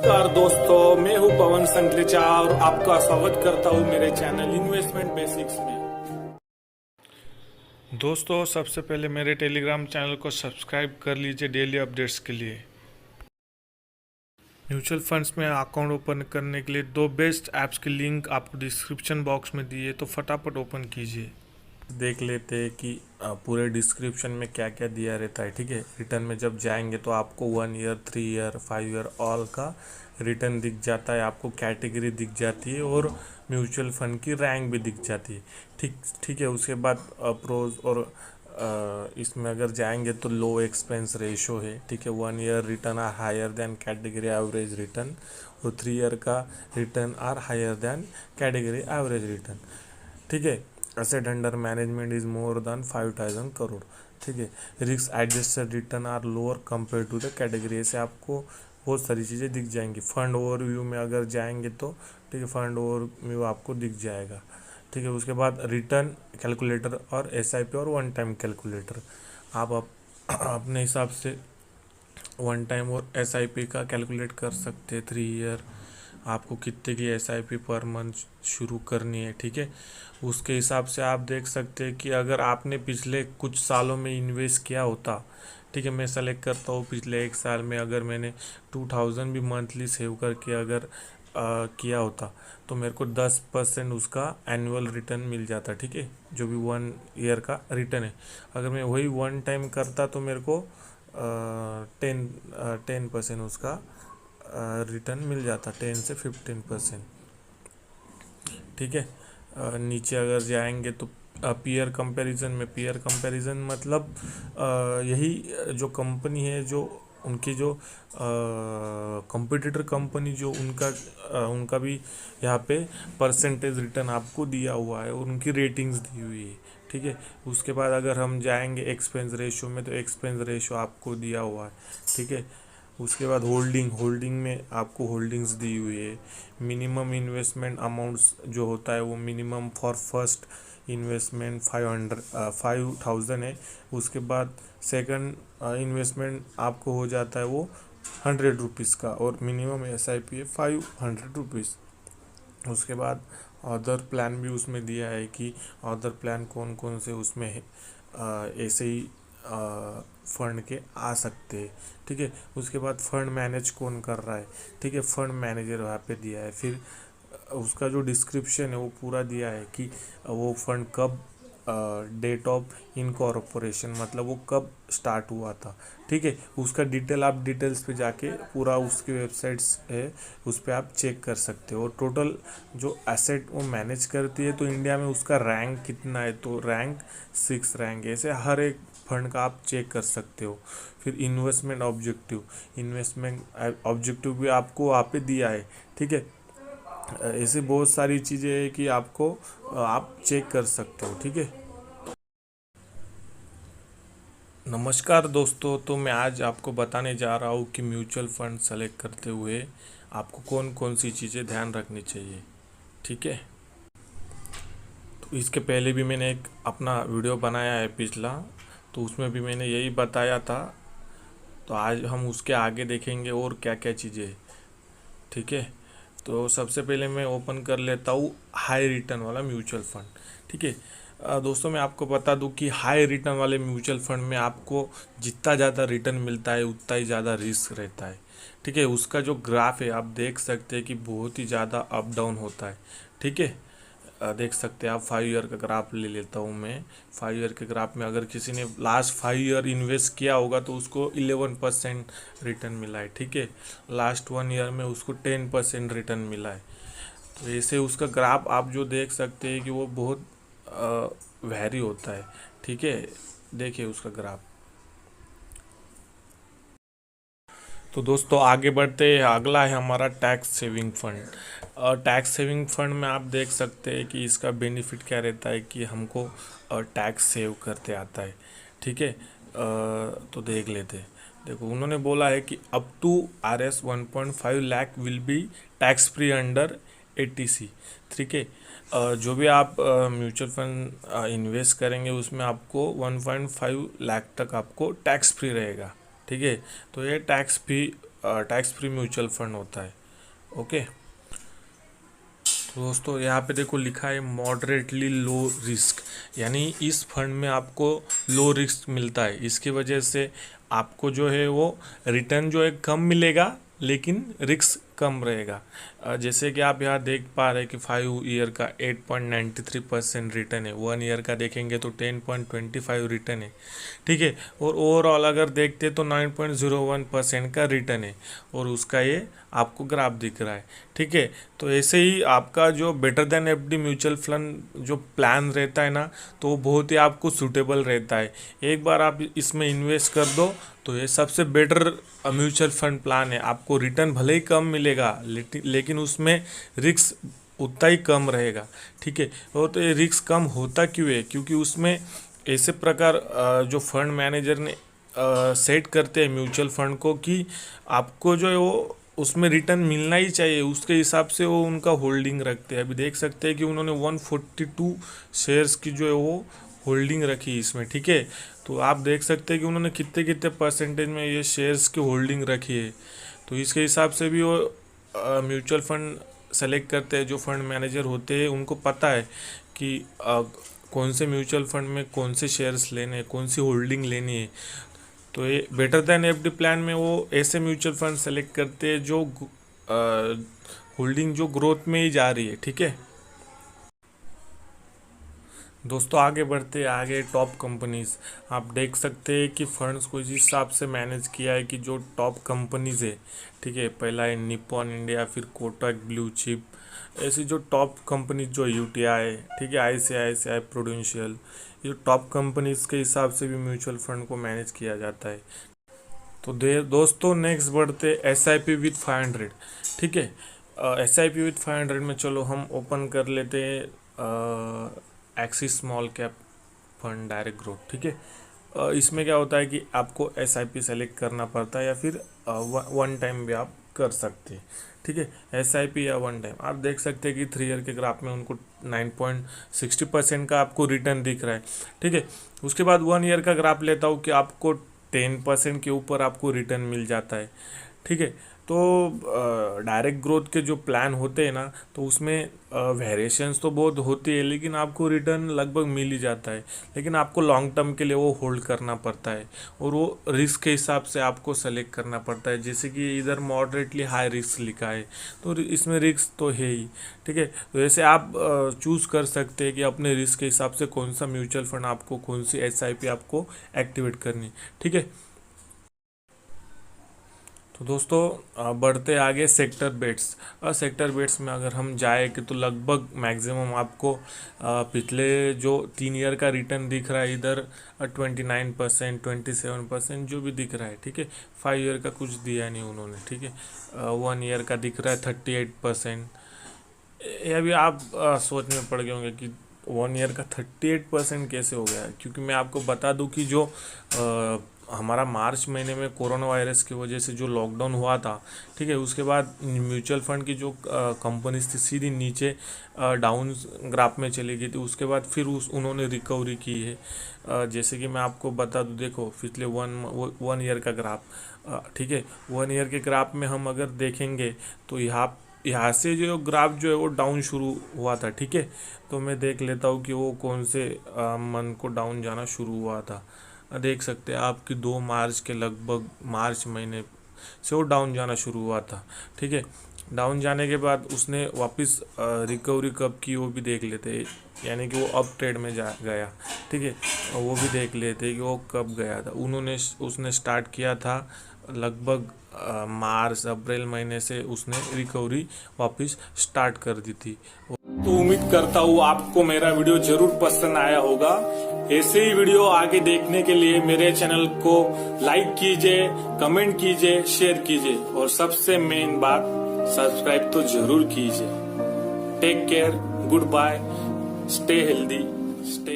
नमस्कार दोस्तों, मैं हूं पवन संकलेचा और आपका स्वागत करता हूं मेरे चैनल इन्वेस्टमेंट बेसिक्स में। दोस्तों, सबसे पहले मेरे टेलीग्राम चैनल को सब्सक्राइब कर लीजिए डेली अपडेट्स के लिए। म्यूचुअल फंड्स में अकाउंट ओपन करने के लिए दो बेस्ट ऐप्स की लिंक आपको डिस्क्रिप्शन बॉक्स में दी है, तो फटाफट ओपन कीजिए। देख लेते हैं कि पूरे डिस्क्रिप्शन में क्या क्या दिया रहता है। ठीक है, रिटर्न में जब जाएंगे तो आपको 1 ईयर, 3 ईयर, 5 ईयर ऑल का रिटर्न दिख जाता है, आपको कैटेगरी दिख जाती है और म्यूचुअल फंड की रैंक भी दिख जाती है। ठीक है। उसके बाद प्रोज और इसमें अगर जाएंगे तो लो एक्सपेंस रेशो है। ठीक है, 1 year return are higher than category average return और 3 ईयर का return are higher than category average return. ठीक है, asset under management is more than 5000 crore. ठीक है, risk adjusted return are lower compare to the category. ऐसे आपको बहुत सारी चीज़ें दिख जाएंगी। फंड ओवरव्यू में अगर जाएंगे तो ठीक है, फंड ओवरव्यू आपको दिख जाएगा। ठीक है, उसके बाद रिटर्न कैलकुलेटर और एसआईपी और वन टाइम कैलकुलेटर आप अपने हिसाब से वन टाइम और एसआईपी का कैलकुलेट कर सकते हैं। 3 ईयर आपको कितने की एसआईपी पर मंथ शुरू करनी है। ठीक है, उसके हिसाब से आप देख सकते हैं कि अगर आपने पिछले कुछ सालों में इन्वेस्ट किया होता। ठीक है, मैं सेलेक्ट करता हूँ पिछले 1 साल में अगर मैंने 2000 भी मंथली सेव करके अगर किया होता तो मेरे को 10% उसका एनुअल रिटर्न मिल जाता। ठीक है, जो भी 1 ईयर का रिटर्न है। अगर मैं वही वन टाइम करता तो मेरे को 10% उसका रिटर्न मिल जाता, 10 से 15%। ठीक है, नीचे अगर जाएंगे तो पीयर कंपैरिजन में, पीयर कंपैरिजन मतलब यही जो कंपनी है, जो उनकी जो कंपटीटर कंपनी जो उनका भी यहाँ पे परसेंटेज रिटर्न आपको दिया हुआ है और उनकी रेटिंग्स दी हुई है। ठीक है, उसके बाद अगर हम जाएंगे एक्सपेंस रेशो में तो एक्सपेंस रेशो आपको दिया हुआ है। ठीक है, उसके बाद होल्डिंग में आपको होल्डिंग्स दी हुई है। मिनिमम इन्वेस्टमेंट अमाउंट्स जो होता है वो मिनिमम फॉर फर्स्ट इन्वेस्टमेंट 5000 है। उसके बाद सेकंड इन्वेस्टमेंट आपको हो जाता है वो 100 रुपीज़ का और मिनिमम एसआईपी है 500 रुपीज़। उसके बाद अदर प्लान भी उसमें दिया है कि अदर प्लान कौन कौन से उसमें है, ऐसे ही फंड के आ सकते हैं। ठीक है, उसके बाद फंड मैनेज कौन कर रहा है। ठीक है, फंड मैनेजर वहाँ पे दिया है। फिर उसका जो डिस्क्रिप्शन है वो पूरा दिया है कि वो फंड कब, डेट ऑफ इनकॉर्पोरेशन मतलब वो कब स्टार्ट हुआ था। ठीक है, उसका डिटेल आप डिटेल्स पे जाके पूरा उसकी वेबसाइट्स है उस पर आप चेक कर सकते हो। और टोटल जो एसेट वो मैनेज करती है तो इंडिया में उसका रैंक कितना है, तो रैंक 6 रैंक है। ऐसे हर एक फंड का आप चेक कर सकते हो। फिर इन्वेस्टमेंट ऑब्जेक्टिव भी आपको वहाँ पे दिया है। ठीक है, ऐसे बहुत सारी चीज़ें हैं कि आपको आप चेक कर सकते हो। ठीक है, नमस्कार दोस्तों, तो मैं आज आपको बताने जा रहा हूँ कि म्यूचुअल फंड सेलेक्ट करते हुए आपको कौन कौन सी चीज़ें ध्यान रखनी चाहिए। ठीक है, तो इसके पहले भी मैंने एक अपना वीडियो बनाया है पिछला, तो उसमें भी मैंने यही बताया था। तो आज हम उसके आगे देखेंगे और क्या क्या चीज़ें। ठीक है, तो सबसे पहले मैं ओपन कर लेता हूँ हाई रिटर्न वाला म्यूचुअल फंड। ठीक है, दोस्तों मैं आपको बता दूं कि हाई रिटर्न वाले म्यूचुअल फंड में आपको जितना ज़्यादा रिटर्न मिलता है उतना ही ज़्यादा रिस्क रहता है। ठीक है, उसका जो ग्राफ है आप देख सकते हैं कि बहुत ही ज़्यादा अप डाउन होता है। ठीक है, देख सकते हैं आप। 5 ईयर का ग्राफ ले लेता हूँ मैं। 5 ईयर के ग्राफ में अगर किसी ने लास्ट 5 ईयर इन्वेस्ट किया होगा तो उसको 11% रिटर्न मिला है। ठीक है, लास्ट 1 ईयर में उसको 10% रिटर्न मिला है। तो ऐसे उसका ग्राफ आप जो देख सकते हैं कि वो बहुत वैरी होता है। ठीक है, देखिए उसका ग्राफ। तो दोस्तों आगे बढ़ते हैं, अगला है हमारा टैक्स सेविंग फंड। और टैक्स सेविंग फंड में आप देख सकते हैं कि इसका बेनिफिट क्या रहता है कि हमको टैक्स सेव करते आता है। ठीक है, तो देख लेते हैं। देखो उन्होंने बोला है कि up to RS 1.5 lakh will be tax free under ATC। ठीक है, जो भी आप म्यूचुअल फंड इन्वेस्ट करेंगे उसमें आपको 1.5 लाख तक आपको टैक्स फ्री रहेगा। ठीक है, तो ये tax free tax free mutual fund होता है। ओके तो दोस्तों यहाँ पे देखो लिखा है मॉडरेटली लो रिस्क, यानी इस फंड में आपको लो रिस्क मिलता है। इसकी वजह से आपको जो है वो रिटर्न जो है कम मिलेगा, लेकिन रिस्क कम रहेगा। जैसे कि आप यहाँ देख पा रहे हैं कि 5 ईयर का 8.93% रिटर्न है, 1 ईयर का देखेंगे तो 10.25 रिटर्न है, ठीक है। और ओवरऑल अगर देखते तो 9.01% का रिटर्न है, और उसका ये आपको ग्राफ दिख रहा है, ठीक है। तो ऐसे ही आपका जो better than FD mutual fund जो प्लान रहता है ना, तो वो बहुत ही आपको सूटेबल रहता है। एक बार आप इसमें इन्वेस्ट कर दो तो ये सबसे बेटर म्यूचुअल फंड प्लान है। आपको रिटर्न भले ही कम मिलेगा, लेकिन उसमें रिस्क उतना ही कम रहेगा, ठीक है। और तो ये रिस्क कम होता क्यों है, क्योंकि उसमें ऐसे प्रकार जो फंड मैनेजर ने सेट करते हैं म्यूचुअल फंड को कि आपको जो है वो उसमें रिटर्न मिलना ही चाहिए, उसके हिसाब से वो उनका होल्डिंग रखते हैं। अभी देख सकते हैं कि उन्होंने 142 शेयर्स की जो है वो होल्डिंग रखी इसमें, ठीक है। तो आप देख सकते हैं कि उन्होंने कितने कितने परसेंटेज में ये शेयर्स की होल्डिंग रखी है। तो इसके हिसाब से भी वो म्यूचुअल फंड सेलेक्ट करते हैं। जो फंड मैनेजर होते हैं उनको पता है कि कौन से म्यूचुअल फंड में कौन से शेयर्स लेने हैं, कौन सी होल्डिंग लेनी है। तो ये बेटर देन एफडी प्लान में वो ऐसे म्यूचुअल फंड सेलेक्ट करते हैं जो होल्डिंग जो ग्रोथ में ही जा रही है, ठीक है। दोस्तों आगे बढ़ते आगे टॉप कंपनीज, आप देख सकते हैं कि फंड्स को इस हिसाब से मैनेज किया है कि जो टॉप कंपनीज है, ठीक है। पहला है निप्पॉन इंडिया, फिर कोटक ब्लू चिप, ऐसी जो टॉप कंपनीज जो यूटीआई, ठीक है, आईसीआईसीआई प्रूडेंशियल, ये टॉप कंपनीज के हिसाब से भी म्यूचुअल फंड को मैनेज किया जाता है। तो दोस्तों नेक्स्ट बढ़ते SIP विथ 500, ठीक है। SIP विथ 500 में चलो हम ओपन कर लेते हैं axis small cap fund direct growth, ठीक है। इसमें क्या होता है कि आपको SIP सेलेक्ट करना पड़ता है, या फिर वन टाइम भी आप कर सकते हैं, ठीक है। SIP या वन टाइम आप देख सकते हैं कि 3 ईयर के ग्राफ में उनको 9.60% का आपको रिटर्न दिख रहा है, ठीक है। उसके बाद 1 ईयर का ग्राफ लेता हूँ कि आपको 10% के ऊपर आपको रिटर्न मिल जाता है, ठीक है। तो डायरेक्ट ग्रोथ के जो प्लान होते हैं ना, तो उसमें वेरिएशंस तो बहुत होती है, लेकिन आपको रिटर्न लगभग मिल ही जाता है। लेकिन आपको लॉन्ग टर्म के लिए वो होल्ड करना पड़ता है, और वो रिस्क के हिसाब से आपको सेलेक्ट करना पड़ता है। जैसे कि इधर मॉडरेटली हाई रिस्क लिखा है, तो इसमें रिस्क तो है ही, ठीक है। तो ऐसे आप चूज़ कर सकते हैं कि अपने रिस्क के हिसाब से कौन सा म्यूचुअल फंड आपको, कौन सी SIP आपको एक्टिवेट करनी, ठीक है। तो दोस्तों बढ़ते आगे सेक्टर बेट्स। सेक्टर बेट्स में अगर हम जाए कि तो लगभग मैक्सिमम आपको पिछले जो 3 ईयर का रिटर्न दिख रहा है इधर 29%, 27% जो भी दिख रहा है, ठीक है। 5 ईयर का कुछ दिया नहीं उन्होंने, ठीक है। 1 ईयर का दिख रहा है 38%। ये भी आप सोच में पड़ गए होंगे कि 1 ईयर का 38% कैसे हो गया, क्योंकि मैं आपको बता दूं कि जो हमारा मार्च महीने में कोरोना वायरस की वजह से जो लॉकडाउन हुआ था, ठीक है, उसके बाद म्यूचुअल फंड की जो कंपनीज थी सीधी नीचे डाउन ग्राफ में चली गई थी। उसके बाद फिर उन्होंने रिकवरी की है। जैसे कि मैं आपको बता दूं, देखो पिछले 1 ईयर का ग्राफ, ठीक है, 1 ईयर के ग्राफ में हम अगर देखेंगे तो यहाँ से जो ग्राफ जो है वो डाउन शुरू हुआ था, ठीक है। तो मैं देख लेता हूँ कि वो कौन से मंथ को डाउन जाना शुरू हुआ था। देख सकते हैं आपकी 2 मार्च के लगभग, मार्च महीने से वो डाउन जाना शुरू हुआ था, ठीक है। डाउन जाने के बाद उसने वापस रिकवरी कब की वो भी देख लेते हैं, यानी कि वो अप ट्रेड में जा गया, ठीक है। वो भी देख लेते हैं कि वो कब गया था। उसने स्टार्ट किया था लगभग मार्च अप्रैल महीने से उसने रिकवरी वापस स्टार्ट कर दी थी। तो उम्मीद करता हूँ आपको मेरा वीडियो जरूर पसंद आया होगा। ऐसे ही वीडियो आगे देखने के लिए मेरे चैनल को लाइक कीजिए, कमेंट कीजिए, शेयर कीजिए, और सबसे मेन बात सब्सक्राइब तो जरूर कीजिए। Take care, goodbye, stay healthy, stay